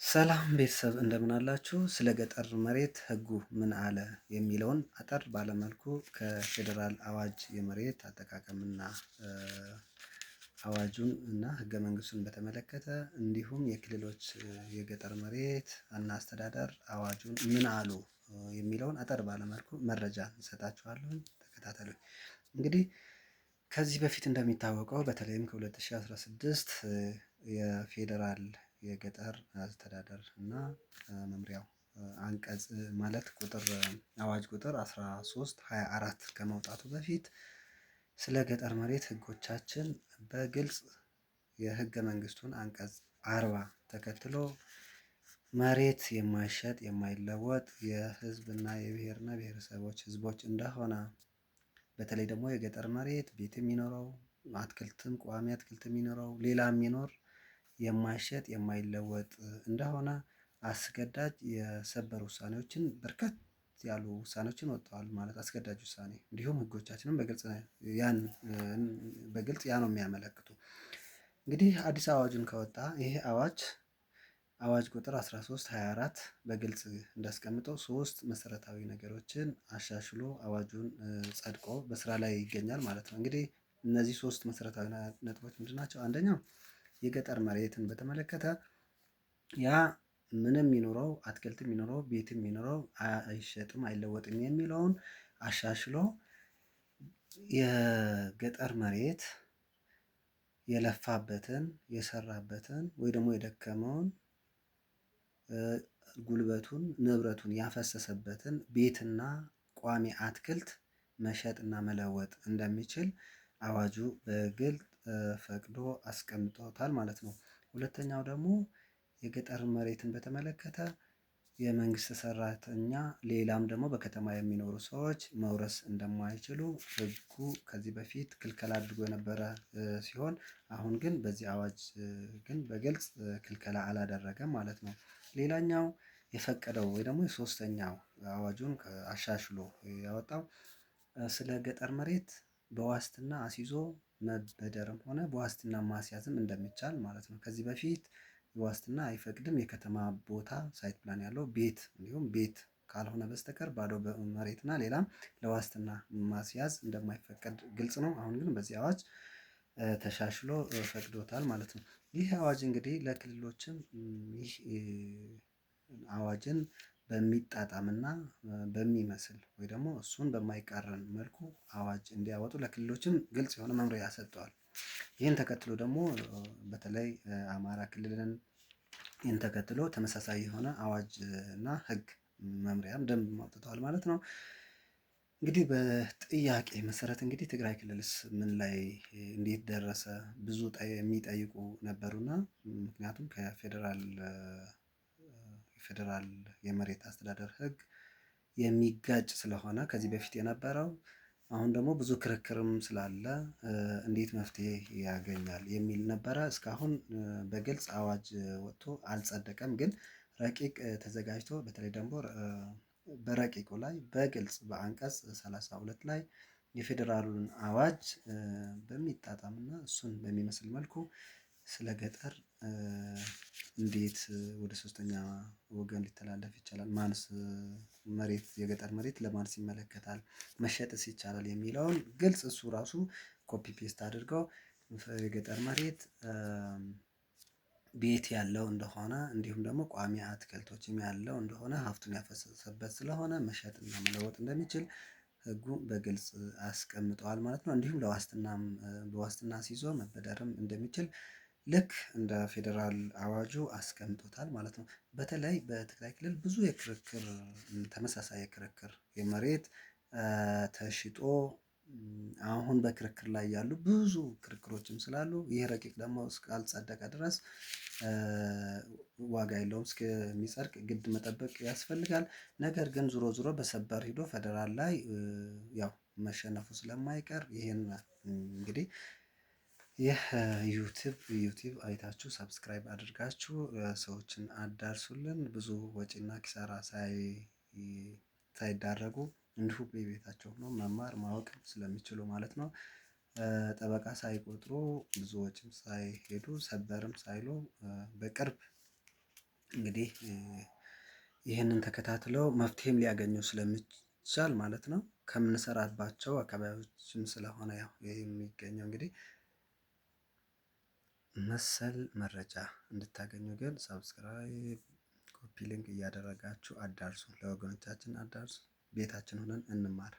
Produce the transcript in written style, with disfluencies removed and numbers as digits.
ሰላም ቤተሰብ እንደምን አላችሁ? ስለ ገጠር መሬት ሕጉ ምን አለ የሚለውን አጠር ባለ መልኩ ከፌዴራል አዋጅ የመሬት አጠቃቀምና አዋጁን እና ሕገ መንግስቱን በተመለከተ እንዲሁም የክልሎች የገጠር መሬት እና አስተዳደር አዋጁን ምን አሉ የሚለውን አጠር ባለ መልኩ መረጃ እንሰጣችኋለሁ። ተከታተሉኝ። እንግዲህ ከዚህ በፊት እንደሚታወቀው በተለይም ከ2016 የፌዴራል የገጠር አስተዳደር እና መምሪያው አንቀጽ ማለት አዋጅ ቁጥር 1324 ከመውጣቱ በፊት ስለ ገጠር መሬት ሕጎቻችን በግልጽ የሕገ መንግስቱን አንቀጽ 40 ተከትሎ መሬት የማይሸጥ የማይለወጥ የህዝብና የብሔርና ብሔረሰቦች ህዝቦች እንደሆነ በተለይ ደግሞ የገጠር መሬት ቤት የሚኖረው አትክልትም ቋሚ አትክልት የሚኖረው ሌላ የሚኖር የማይሸጥ የማይለወጥ እንደሆነ አስገዳጅ የሰበር ውሳኔዎችን በርከት ያሉ ውሳኔዎችን ወጥተዋል። ማለት አስገዳጅ ውሳኔ እንዲሁም ህጎቻችንም በግልጽ ያ ነው የሚያመለክቱ። እንግዲህ አዲስ አዋጅን ከወጣ ይሄ አዋጅ ቁጥር 1324 በግልጽ እንዳስቀምጠው ሶስት መሰረታዊ ነገሮችን አሻሽሎ አዋጁን ጸድቆ በስራ ላይ ይገኛል ማለት ነው። እንግዲህ እነዚህ ሶስት መሰረታዊ ነጥቦች ምንድን ናቸው? አንደኛው የገጠር መሬትን በተመለከተ ያ ምንም የሚኖረው አትክልት የሚኖረው ቤት የሚኖረው አይሸጥም አይለወጥም የሚለውን አሻሽሎ የገጠር መሬት የለፋበትን የሰራበትን ወይ ደግሞ የደከመውን ጉልበቱን ንብረቱን ያፈሰሰበትን ቤትና ቋሚ አትክልት መሸጥና መለወጥ እንደሚችል አዋጁ በግልጽ ፈቅዶ አስቀምጦታል ማለት ነው። ሁለተኛው ደግሞ የገጠር መሬትን በተመለከተ የመንግስት ሰራተኛ ሌላም ደግሞ በከተማ የሚኖሩ ሰዎች መውረስ እንደማይችሉ ሕጉ ከዚህ በፊት ክልከላ አድርጎ የነበረ ሲሆን አሁን ግን በዚህ አዋጅ ግን በግልጽ ክልከላ አላደረገም ማለት ነው። ሌላኛው የፈቀደው ወይ ደግሞ የሶስተኛው አዋጁን አሻሽሎ ያወጣው ስለ ገጠር መሬት በዋስትና አስይዞ መበደርም ሆነ በዋስትና ማስያዝም እንደሚቻል ማለት ነው። ከዚህ በፊት ዋስትና አይፈቅድም። የከተማ ቦታ ሳይት ፕላን ያለው ቤት እንዲሁም ቤት ካልሆነ በስተቀር ባዶ መሬትና ሌላም ለዋስትና ማስያዝ እንደማይፈቀድ ግልጽ ነው። አሁን ግን በዚህ አዋጅ ተሻሽሎ ፈቅዶታል ማለት ነው። ይህ አዋጅ እንግዲህ ለክልሎችም ይህ አዋጅን በሚጣጣምና በሚመስል ወይ ደግሞ እሱን በማይቃረን መልኩ አዋጅ እንዲያወጡ ለክልሎችም ግልጽ የሆነ መምሪያ ሰጥተዋል። ይህን ተከትሎ ደግሞ በተለይ አማራ ክልልን ይህን ተከትሎ ተመሳሳይ የሆነ አዋጅ እና ሕግ መምሪያም ደንብ አውጥተዋል ማለት ነው። እንግዲህ በጥያቄ መሰረት እንግዲህ ትግራይ ክልልስ ምን ላይ እንዴት ደረሰ ብዙ የሚጠይቁ ነበሩና ምክንያቱም ከፌዴራል የመሬት አስተዳደር ሕግ የሚጋጭ ስለሆነ ከዚህ በፊት የነበረው አሁን ደግሞ ብዙ ክርክርም ስላለ እንዴት መፍትሄ ያገኛል የሚል ነበረ። እስካሁን በግልጽ አዋጅ ወጥቶ አልጸደቀም። ግን ረቂቅ ተዘጋጅቶ በተለይ ደግሞ በረቂቁ ላይ በግልጽ በአንቀጽ 32 ላይ የፌዴራሉን አዋጅ በሚጣጣምና እሱን በሚመስል መልኩ ስለ ገጠር እንዴት ወደ ሶስተኛ ወገን ሊተላለፍ ይቻላል? ማንስ መሬት የገጠር መሬት ለማንስ ይመለከታል? መሸጥስ ይቻላል የሚለውን ግልጽ እሱ ራሱ ኮፒ ፔስት አድርገው የገጠር መሬት ቤት ያለው እንደሆነ እንዲሁም ደግሞ ቋሚ አትክልቶችም ያለው እንደሆነ ሀብቱን ያፈሰሰበት ስለሆነ መሸጥና መለወጥ እንደሚችል ሕጉ በግልጽ አስቀምጠዋል ማለት ነው። እንዲሁም በዋስትና አስይዞ መበደርም እንደሚችል ልክ እንደ ፌዴራል አዋጁ አስቀምጦታል ማለት ነው። በተለይ በትግራይ ክልል ብዙ ተመሳሳይ የክርክር የመሬት ተሽጦ አሁን በክርክር ላይ ያሉ ብዙ ክርክሮችም ስላሉ ይህ ረቂቅ ደግሞ እስካልጸደቀ ድረስ ዋጋ የለውም። እስከሚጸድቅ ግድ መጠበቅ ያስፈልጋል። ነገር ግን ዞሮ ዞሮ በሰበር ሂዶ ፌደራል ላይ ያው መሸነፉ ስለማይቀር ይሄን እንግዲህ ይህ ዩቲዩብ አይታችሁ ሰብስክራይብ አድርጋችሁ ሰዎችን አዳርሱልን። ብዙ ወጪና ኪሳራ ሳይዳረጉ እንዲሁ በቤታቸው ሆነው መማር ማወቅ ስለሚችሉ ማለት ነው። ጠበቃ ሳይቆጥሩ ብዙ ወጪም ሳይሄዱ ሰበርም ሳይሉ በቅርብ እንግዲህ ይህንን ተከታትለው መፍትሄም ሊያገኙ ስለሚቻል ማለት ነው ከምንሰራባቸው አካባቢዎችም ስለሆነ ያው የሚገኘው እንግዲህ መሰል መረጃ እንድታገኙ ግን ሰብስክራይብ፣ ኮፒ ሊንክ እያደረጋችሁ አዳርሱ፣ ለወገኖቻችን አዳርሱ። ቤታችን ሆነን እንማር።